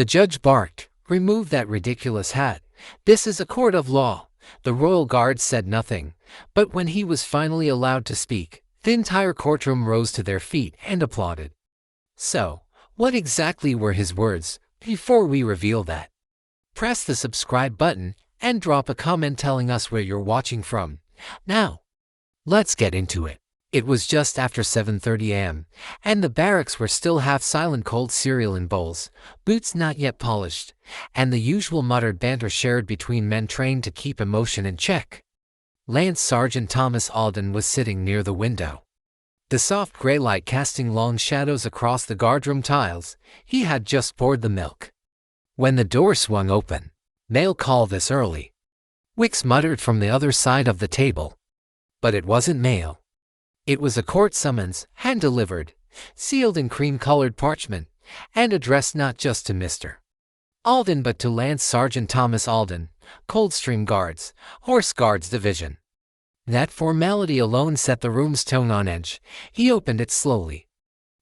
The judge barked, "Remove that ridiculous hat. This is a court of law." The royal guard said nothing, but when he was finally allowed to speak, the entire courtroom rose to their feet and applauded. So, what exactly were his words? Before we reveal that, press the subscribe button and drop a comment telling us where you're watching from. Now, let's get into it. It was just after 7:30 a.m., and the barracks were still half silent, cold cereal in bowls, boots not yet polished, and the usual muttered banter shared between men trained to keep emotion in check. Lance Sergeant Thomas Alden was sitting near the window, the soft gray light casting long shadows across the guardroom tiles. He had just poured the milk when the door swung open. "Mail call this early," Wicks muttered from the other side of the table. But it wasn't mail. It was a court summons, hand-delivered, sealed in cream-colored parchment, and addressed not just to Mr. Alden but to Lance Sergeant Thomas Alden, Coldstream Guards, Horse Guards Division. That formality alone set the room's tone on edge. He opened it slowly.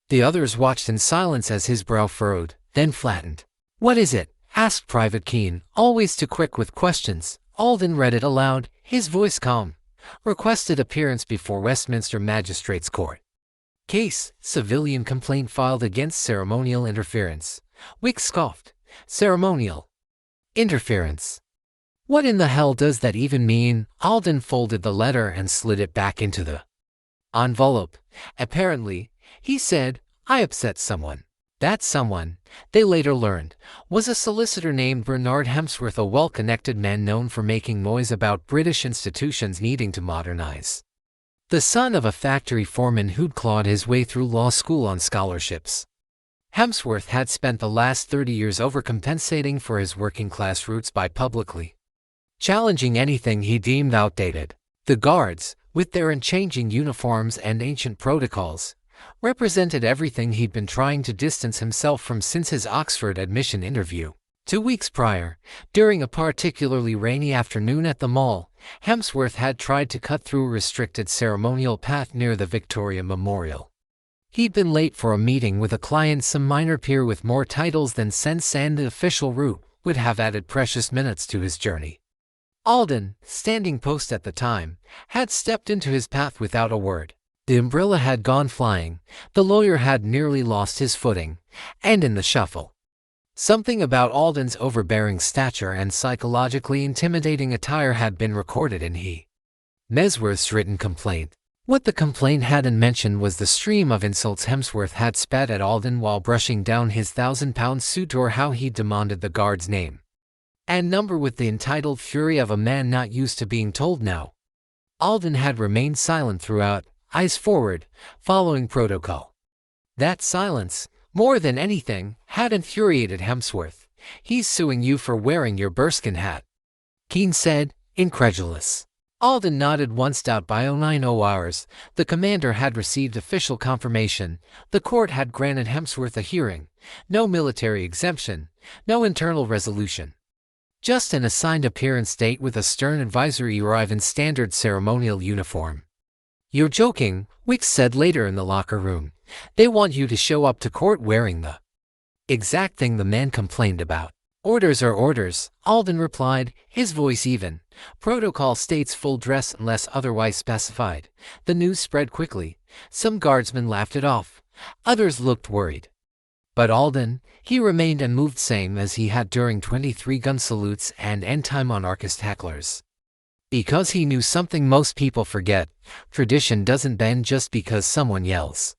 The others watched in silence as his brow furrowed, then flattened. "What is it?" asked Private Keene, always too quick with questions. Alden read it aloud, his voice calm. "Requested appearance before Westminster Magistrates Court. Case, civilian complaint filed against ceremonial interference." Wicks scoffed. "Ceremonial interference? What in the hell does that even mean?" Alden folded the letter and slid it back into the envelope. "Apparently," he said, "I upset someone." That someone, they later learned, was a solicitor named Bernard Hemsworth, a well-connected man known for making noise about British institutions needing to modernize. The son of a factory foreman who'd clawed his way through law school on scholarships, Hemsworth had spent the last 30 years overcompensating for his working-class roots by publicly challenging anything he deemed outdated. The guards, with their unchanging uniforms and ancient protocols, represented everything he'd been trying to distance himself from since his Oxford admission interview. 2 weeks prior, during a particularly rainy afternoon at the mall, Hemsworth had tried to cut through a restricted ceremonial path near the Victoria Memorial. He'd been late for a meeting with a client, some minor peer with more titles than sense, and the official route would have added precious minutes to his journey. Alden, standing post at the time, had stepped into his path without a word. The umbrella had gone flying, the lawyer had nearly lost his footing, and in the shuffle, something about Alden's overbearing stature and psychologically intimidating attire had been recorded in Hemsworth's written complaint. What the complaint hadn't mentioned was the stream of insults Hemsworth had spat at Alden while brushing down his 1,000-pound suit, or how he demanded the guard's name and number with the entitled fury of a man not used to being told no. Alden had remained silent throughout, eyes forward, following protocol. That silence, more than anything, had infuriated Hemsworth. "He's suing you for wearing your Bearskin hat," Keene said, incredulous. Alden nodded once. By 0900 hours, the commander had received official confirmation. The court had granted Hemsworth a hearing. No military exemption, no internal resolution. Just an assigned appearance date with a stern advisory: you arrive in standard ceremonial uniform. "You're joking," Wicks said later in the locker room. "They want you to show up to court wearing the exact thing the man complained about." "Orders are orders," Alden replied, his voice even. "Protocol states full dress unless otherwise specified." The news spread quickly. Some guardsmen laughed it off. Others looked worried. But Alden, he remained unmoved, same as he had during 23-gun salutes and anti-monarchist hecklers. Because he knew something most people forget: tradition doesn't bend just because someone yells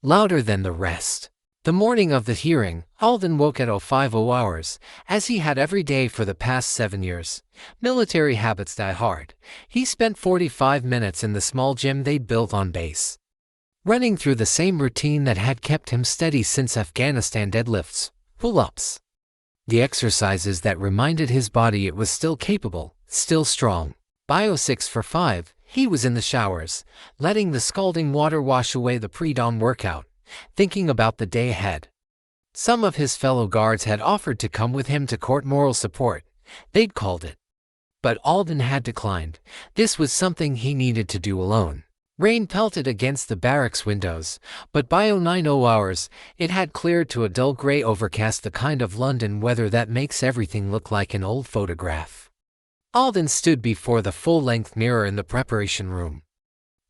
louder than the rest. The morning of the hearing, Alden woke at 0500 hours, as he had every day for the past 7 years. Military habits die hard. He spent 45 minutes in the small gym they'd built on base, running through the same routine that had kept him steady since Afghanistan: deadlifts, pull-ups, the exercises that reminded his body it was still capable, still strong. By 06 for 5, he was in the showers, letting the scalding water wash away the pre-dawn workout, thinking about the day ahead. Some of his fellow guards had offered to come with him to court, moral support, they'd called it. But Alden had declined. This was something he needed to do alone. Rain pelted against the barracks windows, but by 0900 hours, it had cleared to a dull gray overcast, the kind of London weather that makes everything look like an old photograph. Alden stood before the full-length mirror in the preparation room,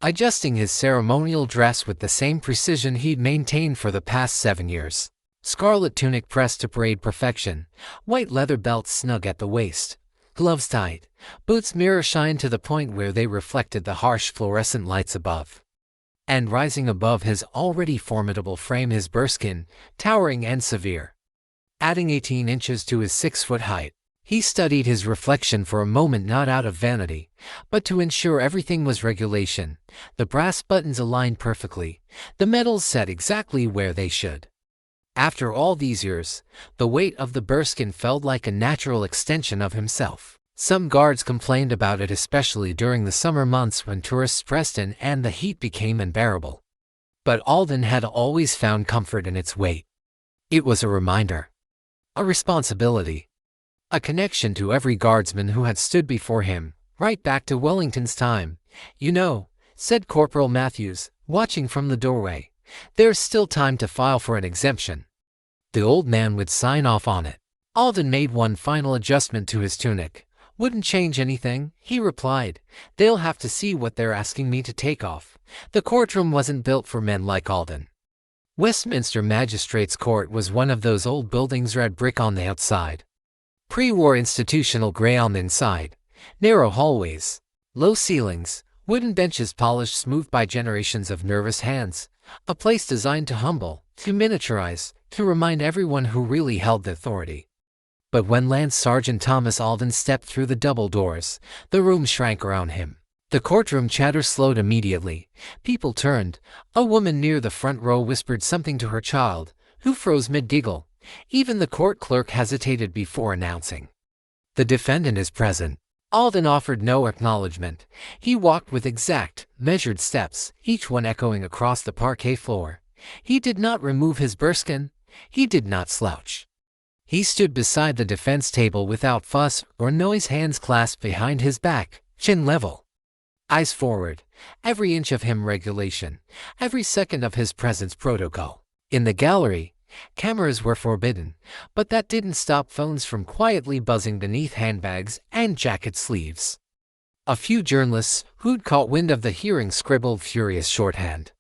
adjusting his ceremonial dress with the same precision he'd maintained for the past 7 years. Scarlet tunic pressed to parade perfection, white leather belt snug at the waist, gloves tight, boots mirror-shined to the point where they reflected the harsh fluorescent lights above. And rising above his already formidable frame, his Bearskin, towering and severe, adding 18 inches to his 6-foot height. He studied his reflection for a moment, not out of vanity, but to ensure everything was regulation. The brass buttons aligned perfectly, the medals set exactly where they should. After all these years, the weight of the Bearskin felt like a natural extension of himself. Some guards complained about it, especially during the summer months when tourists pressed in and the heat became unbearable. But Alden had always found comfort in its weight. It was a reminder, a responsibility, a connection to every guardsman who had stood before him, right back to Wellington's time. "You know," said Corporal Matthews, watching from the doorway, "there's still time to file for an exemption." The old man would sign off on it. Alden made one final adjustment to his tunic. "Wouldn't change anything," he replied. "They'll have to see what they're asking me to take off." The courtroom wasn't built for men like Alden. Westminster Magistrates' Court was one of those old buildings, red brick on the outside, pre-war institutional gray on the inside, narrow hallways, low ceilings, wooden benches polished smooth by generations of nervous hands, a place designed to humble, to miniaturize, to remind everyone who really held the authority. But when Lance Sergeant Thomas Alden stepped through the double doors, the room shrank around him. The courtroom chatter slowed immediately. People turned. A woman near the front row whispered something to her child, who froze mid-giggle. Even the court clerk hesitated before announcing, "The defendant is present." Alden offered no acknowledgement. He walked with exact, measured steps, each one echoing across the parquet floor. He did not remove his Bearskin. He did not slouch. He stood beside the defense table without fuss or noise, hands clasped behind his back, chin level, eyes forward, every inch of him regulation, every second of his presence protocol. In the gallery, cameras were forbidden, but that didn't stop phones from quietly buzzing beneath handbags and jacket sleeves. A few journalists who'd caught wind of the hearing scribbled furious shorthand,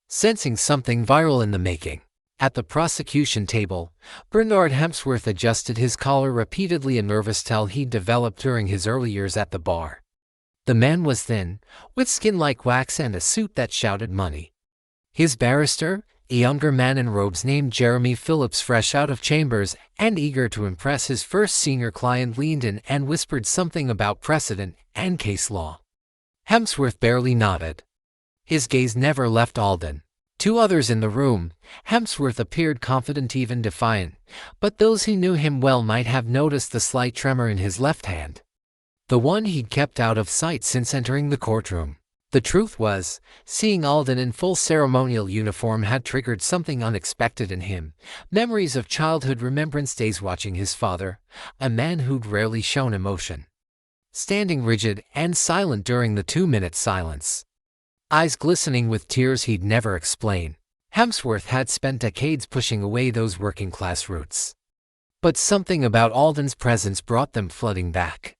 sensing something viral in the making. At the prosecution table, Bernard Hemsworth adjusted his collar repeatedly, a nervous tell he'd developed during his early years at the bar. The man was thin, with skin like wax and a suit that shouted money. His barrister, a younger man in robes named Jeremy Phillips, fresh out of chambers and eager to impress his first senior client, leaned in and whispered something about precedent and case law. Hemsworth barely nodded. His gaze never left Alden. To others in the room, Hemsworth appeared confident, even defiant, but those who knew him well might have noticed the slight tremor in his left hand, the one he'd kept out of sight since entering the courtroom. The truth was, seeing Alden in full ceremonial uniform had triggered something unexpected in him. Memories of childhood, remembrance days watching his father, a man who'd rarely shown emotion, standing rigid and silent during the 2-minute silence, eyes glistening with tears he'd never explain. Hemsworth had spent decades pushing away those working-class roots, but something about Alden's presence brought them flooding back.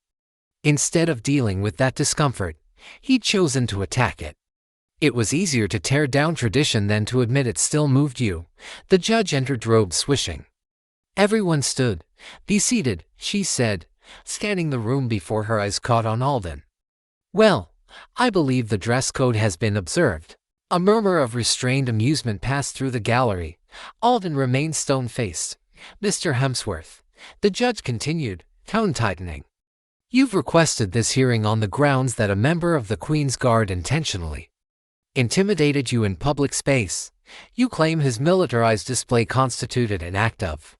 Instead of dealing with that discomfort, he'd chosen to attack it. It was easier to tear down tradition than to admit it still moved you. The judge entered, robe swishing. "Everyone stood. Be seated," she said, scanning the room before her eyes caught on Alden. "Well, I believe the dress code has been observed." A murmur of restrained amusement passed through the gallery. Alden remained stone-faced. "Mr. Hemsworth," the judge continued, tone tightening, "you've requested this hearing on the grounds that a member of the Queen's Guard intentionally intimidated you in public space. You claim his militarized display constituted an act of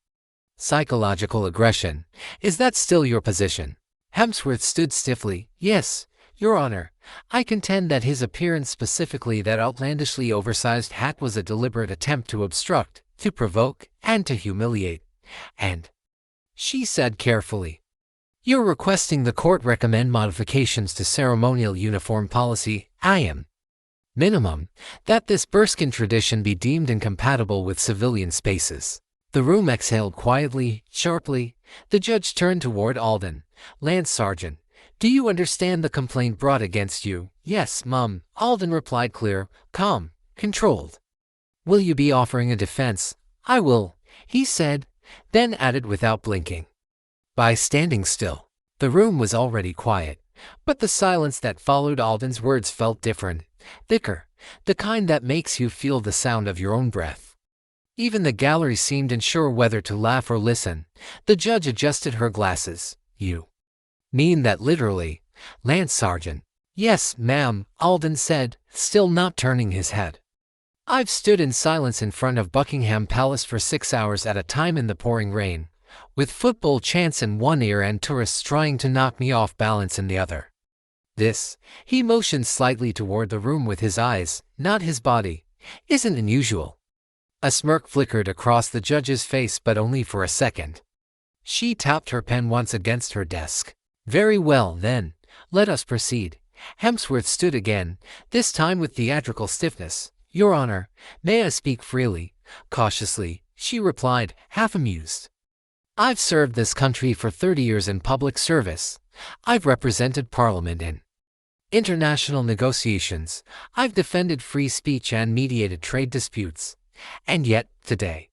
psychological aggression. Is that still your position?" Hemsworth stood stiffly. "Yes, Your Honor. I contend that his appearance, specifically that outlandishly oversized hat, was a deliberate attempt to obstruct, to provoke, and to humiliate. And," she said carefully, "you're requesting the court recommend modifications to ceremonial uniform policy." "I am." Minimum, that this Bearskin tradition be deemed incompatible with civilian spaces. The room exhaled quietly, sharply. The judge turned toward Alden. Lance Sergeant, do you understand the complaint brought against you? Yes, Mum, Alden replied, clear, calm, controlled. Will you be offering a defense? I will, he said, then added without blinking. By standing still. The room was already quiet, but the silence that followed Alden's words felt different, thicker, the kind that makes you feel the sound of your own breath. Even the gallery seemed unsure whether to laugh or listen. The judge adjusted her glasses. You mean that literally, Lance Sergeant? Yes, ma'am, Alden said, still not turning his head. I've stood in silence in front of Buckingham Palace for 6 hours at a time in the pouring rain, with football chants in one ear and tourists trying to knock me off balance in the other. This, he motioned slightly toward the room with his eyes, not his body, isn't unusual. A smirk flickered across the judge's face, but only for a second. She tapped her pen once against her desk. Very well, then, let us proceed. Hemsworth stood again, this time with theatrical stiffness. Your Honor, may I speak freely? Cautiously, she replied, half amused. I've served this country for 30 years in public service. I've represented Parliament in international negotiations. I've defended free speech and mediated trade disputes. And yet, today,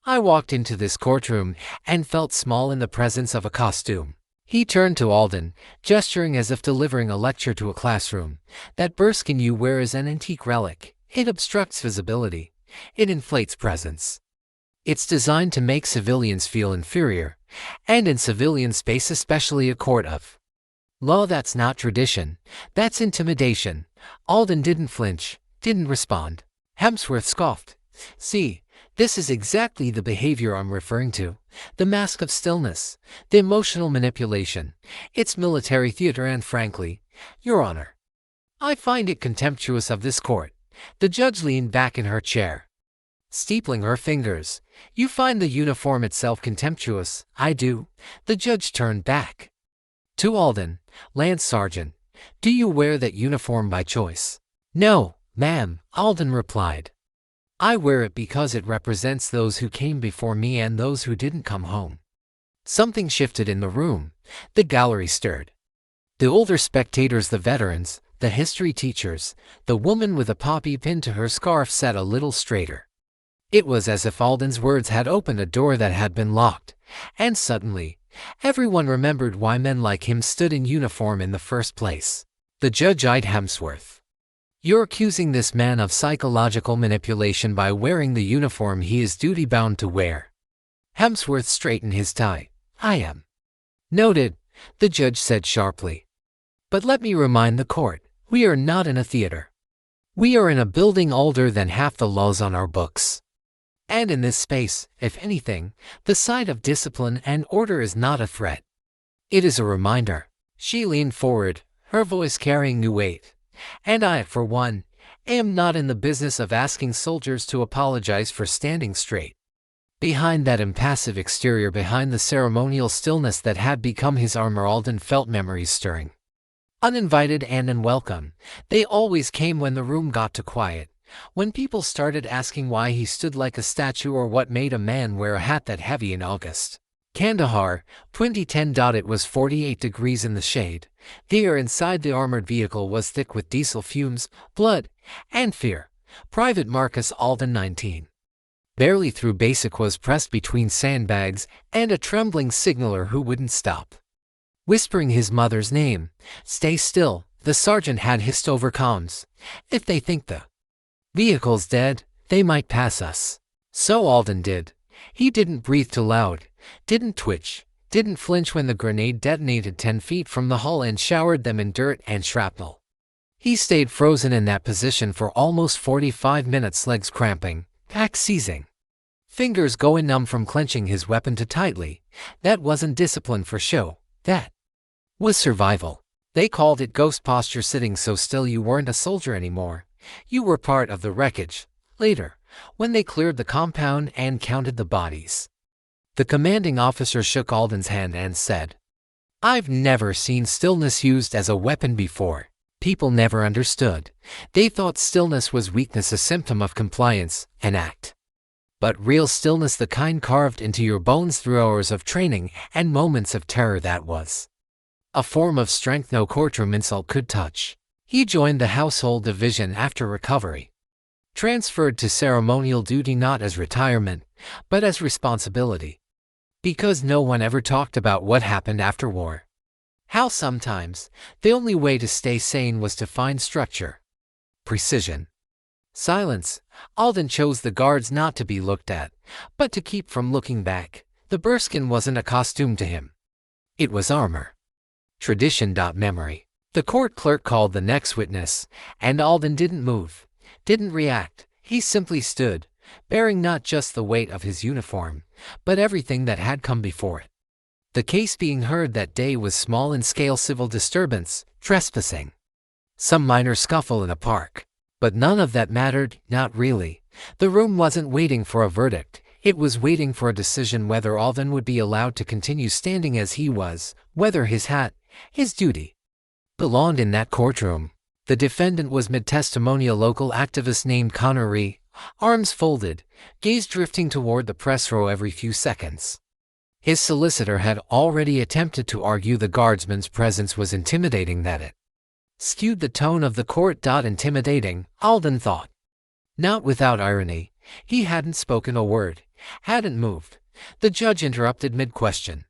I walked into this courtroom and felt small in the presence of a costume. He turned to Alden, gesturing as if delivering a lecture to a classroom. That Bearskin you wear is an antique relic. It obstructs visibility. It inflates presence. It's designed to make civilians feel inferior, and in civilian space, especially a court of law, that's not tradition, that's intimidation. Alden didn't flinch, didn't respond. Hemsworth scoffed. See, this is exactly the behavior I'm referring to. The mask of stillness, the emotional manipulation. It's military theater and frankly, Your Honor, I find it contemptuous of this court. The judge leaned back in her chair, steepling her fingers. You find the uniform itself contemptuous? I do. The judge turned back to Alden. Lance Sergeant, do you wear that uniform by choice? No, ma'am, Alden replied. I wear it because it represents those who came before me and those who didn't come home. Something shifted in the room. The gallery stirred. The older spectators, the veterans, the history teachers, the woman with a poppy pinned to her scarf sat a little straighter. It was as if Alden's words had opened a door that had been locked, and suddenly, everyone remembered why men like him stood in uniform in the first place. The judge eyed Hemsworth. You're accusing this man of psychological manipulation by wearing the uniform he is duty-bound to wear. Hemsworth straightened his tie. I am. Noted, the judge said sharply. But let me remind the court, we are not in a theater. We are in a building older than half the laws on our books. And in this space, if anything, the side of discipline and order is not a threat. It is a reminder. She leaned forward, her voice carrying new weight. And I, for one, am not in the business of asking soldiers to apologize for standing straight. Behind that impassive exterior, behind the ceremonial stillness that had become his armor, Alden felt memories stirring. Uninvited and unwelcome, they always came when the room got too quiet, when people started asking why he stood like a statue or what made a man wear a hat that heavy in August. Kandahar, 2010. It was 48 degrees in the shade. The air inside the armored vehicle was thick with diesel fumes, blood, and fear. Private Marcus Alden, 19. Barely through basic, was pressed between sandbags and a trembling signaler who wouldn't stop whispering his mother's name. Stay still, the sergeant had hissed over comms. If they think the vehicle's dead, they might pass us. So Alden did. He didn't breathe too loud, didn't twitch, didn't flinch when the grenade detonated 10 feet from the hull and showered them in dirt and shrapnel. He stayed frozen in that position for almost 45 minutes, legs cramping, back seizing, fingers going numb from clenching his weapon too tightly. That wasn't discipline for show. That was survival. They called it ghost posture, sitting so still you weren't a soldier anymore. You were part of the wreckage. Later, when they cleared the compound and counted the bodies, the commanding officer shook Alden's hand and said, I've never seen stillness used as a weapon before. People never understood. They thought stillness was weakness, a symptom of compliance, an act. But real stillness, the kind carved into your bones through hours of training and moments of terror, that was a form of strength no courtroom insult could touch. He joined the household division after recovery, transferred to ceremonial duty not as retirement, but as responsibility. Because no one ever talked about what happened after war. How sometimes the only way to stay sane was to find structure, precision, silence. Alden chose the guards not to be looked at, but to keep from looking back. The Bearskin wasn't a costume to him. It was armor. Tradition. Memory. The court clerk called the next witness, and Alden didn't move, didn't react. He simply stood, bearing not just the weight of his uniform, but everything that had come before it. The case being heard that day was small in scale: civil disturbance, trespassing, some minor scuffle in a park. But none of that mattered, not really. The room wasn't waiting for a verdict. It was waiting for a decision whether Alden would be allowed to continue standing as he was, whether his hat, his duty, belonged in that courtroom. The defendant was mid-testimony, a local activist named Connery, arms folded, gaze drifting toward the press row every few seconds. His solicitor had already attempted to argue the guardsman's presence was intimidating, that it skewed the tone of the court. Intimidating, Alden thought. Not without irony. He hadn't spoken a word, hadn't moved. The judge interrupted mid-question,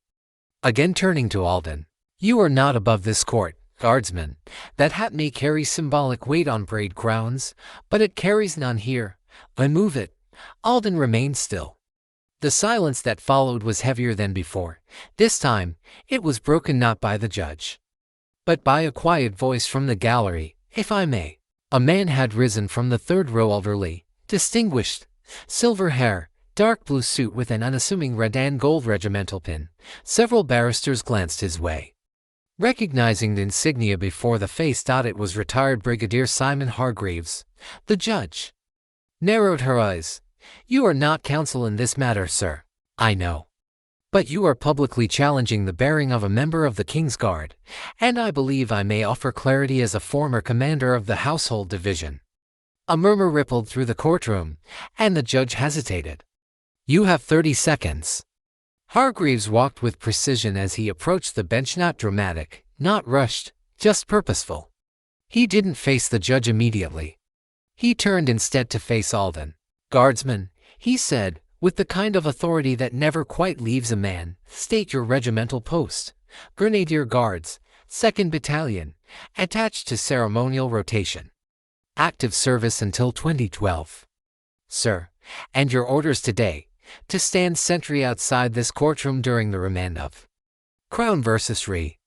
again turning to Alden. "You are not above this court, guardsman. That hat may carry symbolic weight on parade grounds, but it carries none here. Remove it." Alden remained still. The silence that followed was heavier than before. This time, it was broken not by the judge, but by a quiet voice from the gallery. "If I may." A man had risen from the third row, elderly, distinguished, silver hair, dark blue suit with an unassuming red and gold regimental pin. Several barristers glanced his way, recognizing the insignia before the face. It was retired Brigadier Simon Hargreaves. The judge narrowed her eyes. "You are not counsel in this matter, sir. I know. But you are publicly challenging the bearing of a member of the King's Guard, and I believe I may offer clarity as a former commander of the household division." A murmur rippled through the courtroom, and the judge hesitated. "You have 30 seconds. Hargreaves walked with precision as he approached the bench, not dramatic, not rushed, just purposeful. He didn't face the judge immediately. He turned instead to face Alden. "Guardsman," he said, with the kind of authority that never quite leaves a man, "state your regimental post." "Grenadier Guards, 2nd Battalion, attached to ceremonial rotation. Active service until 2012. Sir, and your orders today, to stand sentry outside this courtroom during the remand of Crown vs. Re.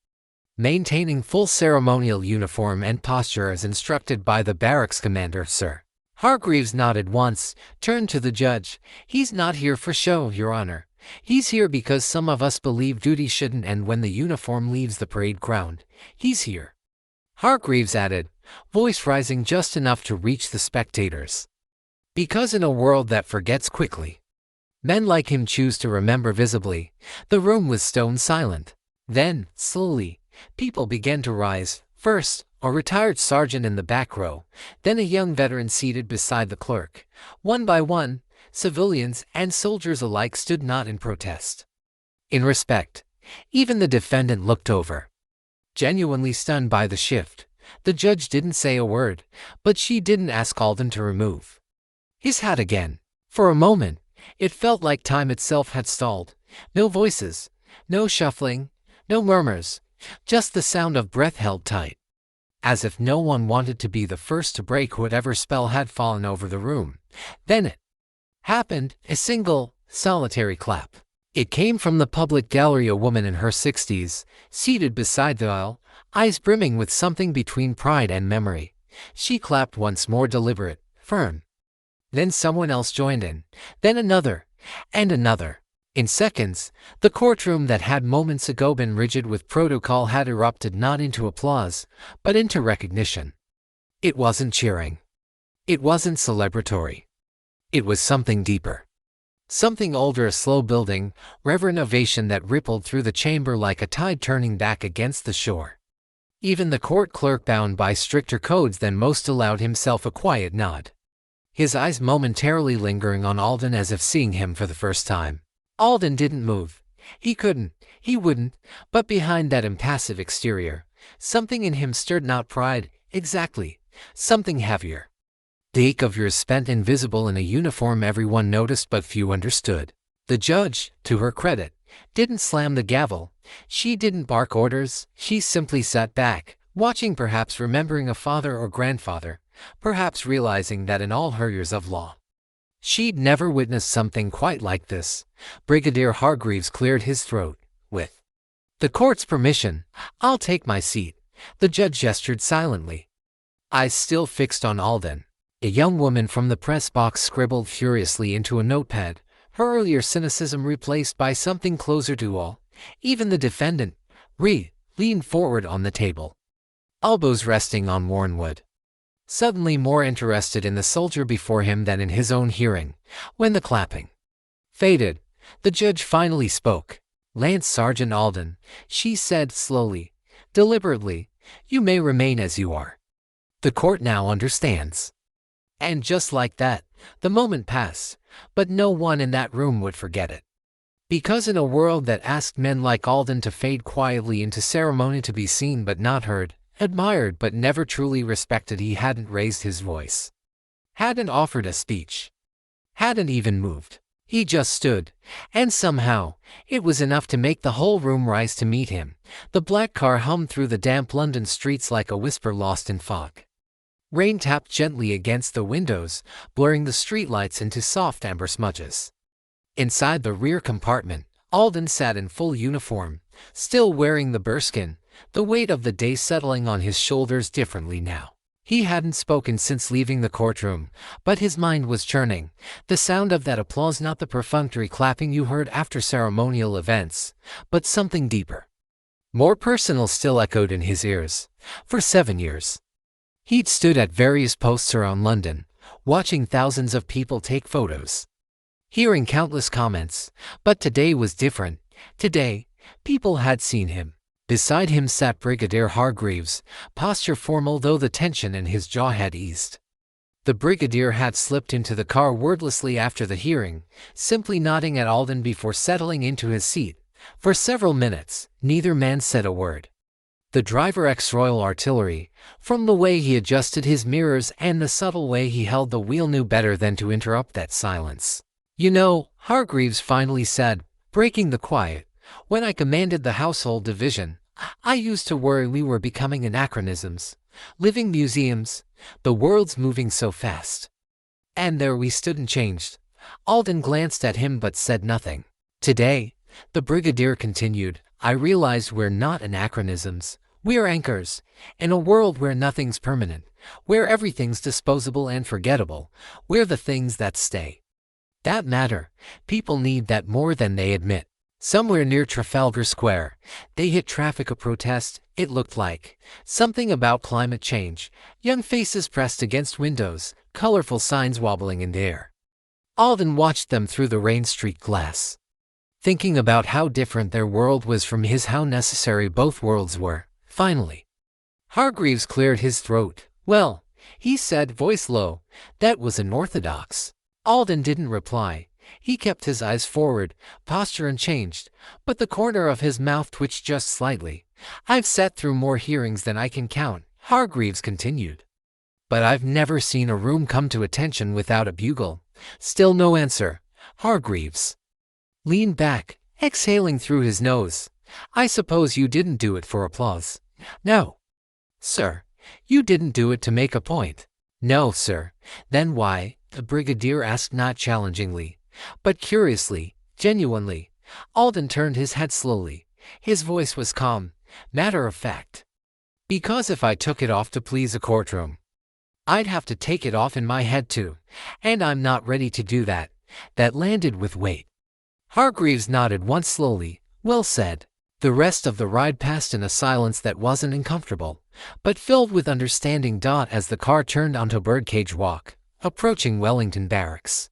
Maintaining full ceremonial uniform and posture as instructed by the barracks commander, sir." Hargreaves nodded once, turned to the judge. "He's not here for show, Your Honor. He's here because some of us believe duty shouldn't end when the uniform leaves the parade ground. He's here," Hargreaves added, voice rising just enough to reach the spectators, "because in a world that forgets quickly, men like him choose to remember visibly." The room was stone silent. Then, slowly, people began to rise. First, a retired sergeant in the back row, then a young veteran seated beside the clerk. One by one, civilians and soldiers alike stood, not in protest, in respect. Even the defendant looked over, genuinely stunned by the shift. The judge didn't say a word, but she didn't ask Alden to remove his hat again. For a moment, it felt like time itself had stalled. No voices, no shuffling, no murmurs, just the sound of breath held tight, as if no one wanted to be the first to break whatever spell had fallen over the room. Then it happened, a single, solitary clap. It came from the public gallery, a woman in her 60s, seated beside the aisle, eyes brimming with something between pride and memory. She clapped once more, deliberate, firm. Then someone else joined in, then another, and another. In seconds, the courtroom that had moments ago been rigid with protocol had erupted not into applause, but into recognition. It wasn't cheering. It wasn't celebratory. It was something deeper. Something older, a slow building, reverent ovation that rippled through the chamber like a tide turning back against the shore. Even the court clerk, bound by stricter codes than most, allowed himself a quiet nod, his eyes momentarily lingering on Alden as if seeing him for the first time. Alden didn't move. He couldn't, he wouldn't, but behind that impassive exterior, something in him stirred, not pride, exactly, something heavier. The ache of years spent invisible in a uniform everyone noticed but few understood. The judge, to her credit, didn't slam the gavel. She didn't bark orders. She simply sat back, watching, perhaps remembering a father or grandfather, perhaps realizing that in all her years of law, she'd never witnessed something quite like this. Brigadier Hargreaves cleared his throat. With the court's permission, I'll take my seat. The judge gestured silently, eyes still fixed on Alden. A young woman from the press box scribbled furiously into a notepad, her earlier cynicism replaced by something closer to all. Even the defendant, leaned forward on the table, elbows resting on worn wood, suddenly more interested in the soldier before him than in his own hearing. When the clapping faded, the judge finally spoke. "Lance Sergeant Alden," she said slowly, deliberately, "you may remain as you are. The court now understands." And just like that, the moment passed, but no one in that room would forget it. Because in a world that asked men like Alden to fade quietly into ceremony, to be seen but not heard, admired but never truly respected, he hadn't raised his voice, hadn't offered a speech, hadn't even moved. He just stood, and somehow, it was enough to make the whole room rise to meet him. The black car hummed through the damp London streets like a whisper lost in fog. Rain tapped gently against the windows, blurring the streetlights into soft amber smudges. Inside the rear compartment, Alden sat in full uniform, still wearing the bearskin, the weight of the day settling on his shoulders differently now. He hadn't spoken since leaving the courtroom, but his mind was churning. The sound of that applause, not the perfunctory clapping you heard after ceremonial events, but something deeper, more personal, still echoed in his ears. For 7 years, he'd stood at various posts around London, watching thousands of people take photos, hearing countless comments, but today was different. Today, people had seen him. Beside him sat Brigadier Hargreaves, posture formal though the tension in his jaw had eased. The brigadier had slipped into the car wordlessly after the hearing, simply nodding at Alden before settling into his seat. For several minutes, neither man said a word. The driver, ex-Royal Artillery, from the way he adjusted his mirrors and the subtle way he held the wheel, knew better than to interrupt that silence. "You know," Hargreaves finally said, breaking the quiet, "when I commanded the household division, I used to worry we were becoming anachronisms, living museums. The world's moving so fast." And there we stood unchanged. Alden glanced at him but said nothing. "Today," the brigadier continued, "I realized we're not anachronisms. We're anchors. In a world where nothing's permanent, where everything's disposable and forgettable, we're the things that stay, that matter. People need that more than they admit." Somewhere near Trafalgar Square, they hit traffic, a protest, it looked like. Something about climate change. Young faces pressed against windows, colorful signs wobbling in the air. Alden watched them through the rain-streaked glass, thinking about how different their world was from his, how necessary both worlds were. Finally, Hargreaves cleared his throat. "Well," he said, voice low, "that was unorthodox." Alden didn't reply. He kept his eyes forward, posture unchanged, but the corner of his mouth twitched just slightly. "I've sat through more hearings than I can count," Hargreaves continued, "but I've never seen a room come to attention without a bugle." Still no answer. Hargreaves leaned back, exhaling through his nose. "I suppose you didn't do it for applause?" "No, sir." "You didn't do it to make a point?" "No, sir." "Then why?" the brigadier asked, not challengingly, but curiously, genuinely. Alden turned his head slowly. His voice was calm, matter of fact. "Because if I took it off to please a courtroom, I'd have to take it off in my head too, and I'm not ready to do that." That landed with weight. Hargreaves nodded once slowly. "Well said." The rest of the ride passed in a silence that wasn't uncomfortable, but filled with understanding. As the car turned onto Birdcage Walk, approaching Wellington Barracks,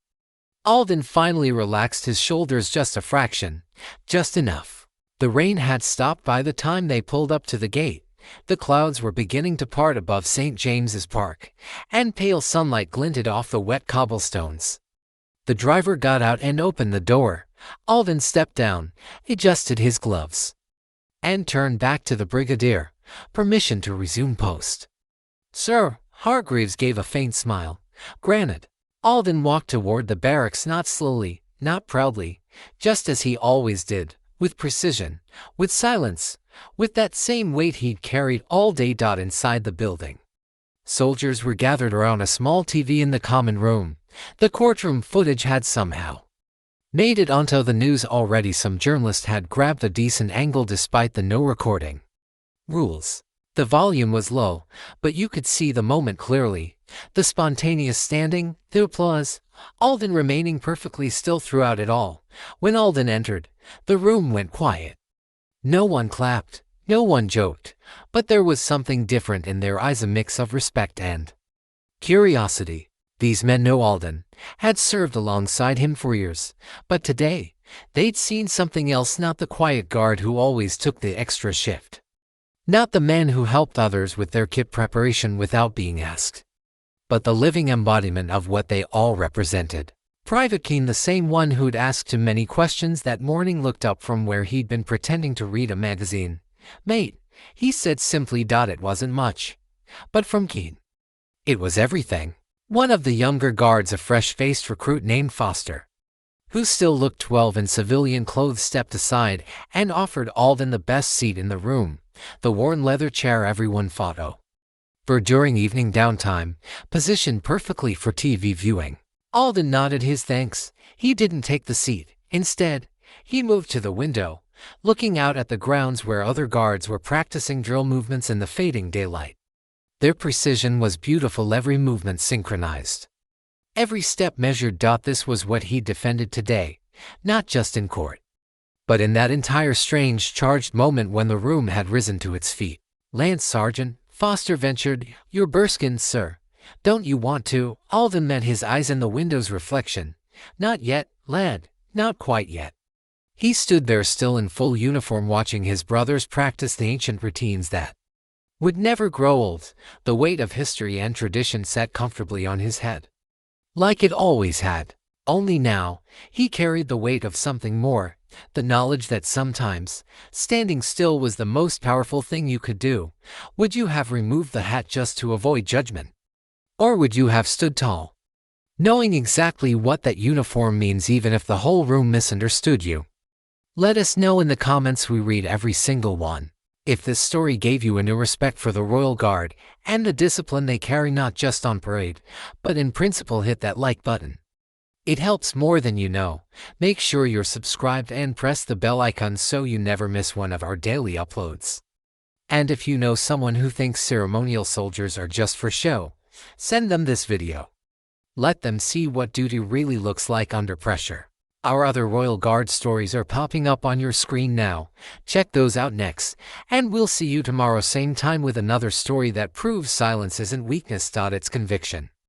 Alden finally relaxed his shoulders just a fraction, just enough. The rain had stopped by the time they pulled up to the gate, The clouds were beginning to part above St. James's Park, and pale sunlight glinted off the wet cobblestones. The driver got out and opened the door. Alden stepped down, adjusted his gloves, and turned back to the brigadier. Permission to resume post. Sir, Hargreaves gave a faint smile. Granted. Alden walked toward the barracks, not slowly, not proudly, just as he always did, with precision, with silence, with that same weight he'd carried all day. Inside the building, soldiers were gathered around a small TV in the common room. The courtroom footage had somehow made it onto the news already. Some journalist had grabbed a decent angle despite the no recording rules. The volume was low, but you could see the moment clearly. The spontaneous standing, the applause, Alden remaining perfectly still throughout it all. When Alden entered, the room went quiet. No one clapped, no one joked, but there was something different in their eyes, a mix of respect and curiosity. These men knew Alden, had served alongside him for years, but today, they'd seen something else. Not the quiet guard who always took the extra shift. Not the man who helped others with their kit preparation without being asked, but the living embodiment of what they all represented. Private Keene, the same one who'd asked too many questions that morning, looked up from where he'd been pretending to read a magazine. "Mate," he said simply. It wasn't much, but from Keene, it was everything. One of the younger guards, a fresh-faced recruit named Foster, who still looked 12 in civilian clothes, stepped aside and offered Alden the best seat in the room, the worn leather chair everyone fought for during evening downtime, positioned perfectly for TV viewing. Alden nodded his thanks. He didn't take the seat. Instead, he moved to the window, looking out at the grounds where other guards were practicing drill movements in the fading daylight. Their precision was beautiful, every movement synchronized, every step measured. This was what he defended today, not just in court, but in that entire strange, charged moment when the room had risen to its feet. "Lance Sergeant," Foster ventured. "You're Bearskin, sir. Don't you want to?" Alden met his eyes in the window's reflection. "Not yet, lad, not quite yet." He stood there still in full uniform, watching his brothers practice the ancient routines that would never grow old. The weight of history and tradition sat comfortably on his head, like it always had. Only now, he carried the weight of something more, the knowledge that sometimes, standing still was the most powerful thing you could do. Would you have removed the hat just to avoid judgment? Or would you have stood tall, knowing exactly what that uniform means, even if the whole room misunderstood you? Let us know in the comments. We read every single one. If this story gave you a new respect for the Royal Guard and the discipline they carry, not just on parade, but in principle, hit that like button. It helps more than you know. Make sure you're subscribed and press the bell icon so you never miss one of our daily uploads. And if you know someone who thinks ceremonial soldiers are just for show, send them this video. Let them see what duty really looks like under pressure. Our other Royal Guard stories are popping up on your screen now. Check those out next, and we'll see you tomorrow same time with another story that proves silence isn't weakness. It's conviction.